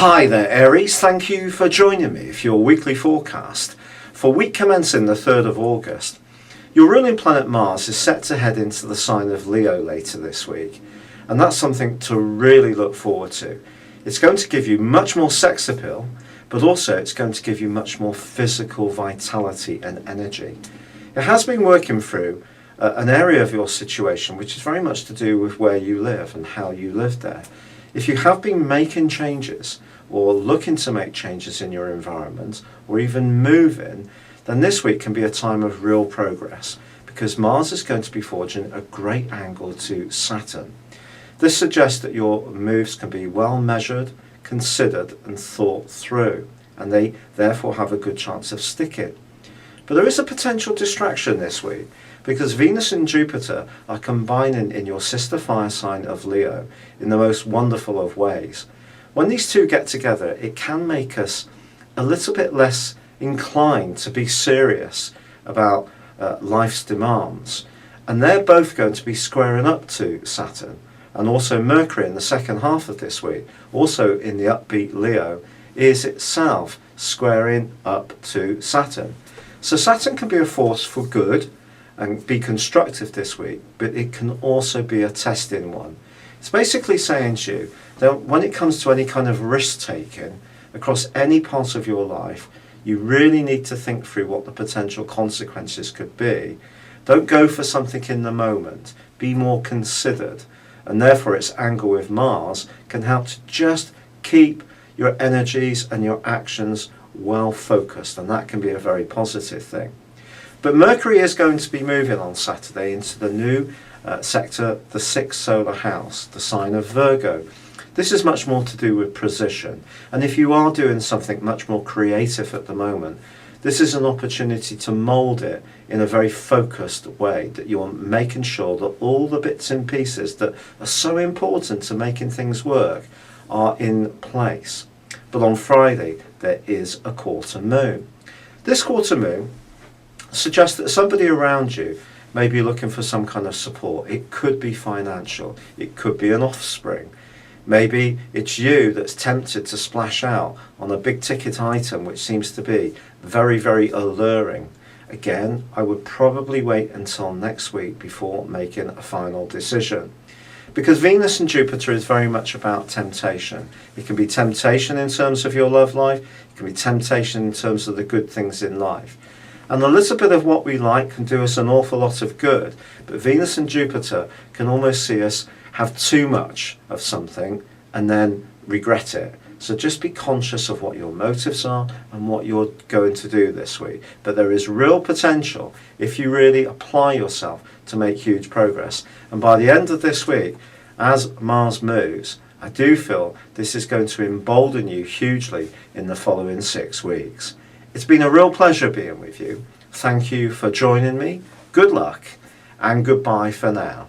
Hi there Aries, thank you for joining me for your weekly forecast. For week commencing the 3rd of August, your ruling planet Mars is set to head into the sign of Leo later this week, and that's something to really look forward to. It's going to give you much more sex appeal, but also it's going to give you much more physical vitality and energy. It has been working through an area of your situation which is very much to do with where you live and how you live there. If you have been making changes or looking to make changes in your environment or even moving, then this week can be a time of real progress because Mars is going to be forging a great angle to Saturn. This suggests that your moves can be well measured, considered and thought through, and they therefore have a good chance of sticking. But there is a potential distraction this week because Venus and Jupiter are combining in your sister fire sign of Leo in the most wonderful of ways. When these two get together, it can make us a little bit less inclined to be serious about life's demands. And they're both going to be squaring up to Saturn. And also Mercury in the second half of this week, also in the upbeat Leo, is itself squaring up to Saturn. So Saturn can be a force for good and be constructive this week, but it can also be a testing one. It's basically saying to you that when it comes to any kind of risk taking across any part of your life, you really need to think through what the potential consequences could be. Don't go for something in the moment, be more considered, and therefore its angle with Mars can help to just keep your energies and your actions well focused, and that can be a very positive thing. But Mercury is going to be moving on Saturday into the new sector, the 6th solar house, the sign of Virgo. This is much more to do with precision, and if you are doing something much more creative at the moment, this is an opportunity to mould it in a very focused way, that you're making sure that all the bits and pieces that are so important to making things work are in place. But on Friday there is a quarter moon. This quarter moon suggests that somebody around you may be looking for some kind of support. It could be financial, it could be an offspring. Maybe it's you that's tempted to splash out on a big ticket item which seems to be very, very alluring. Again, I would probably wait until next week before making a final decision. Because Venus and Jupiter is very much about temptation. It can be temptation in terms of your love life, it can be temptation in terms of the good things in life. And a little bit of what we like can do us an awful lot of good, but Venus and Jupiter can almost see us have too much of something and then regret it. So just be conscious of what your motives are and what you're going to do this week. But there is real potential if you really apply yourself to make huge progress. And by the end of this week, as Mars moves, I do feel this is going to embolden you hugely in the following 6 weeks. It's been a real pleasure being with you. Thank you for joining me. Good luck and goodbye for now.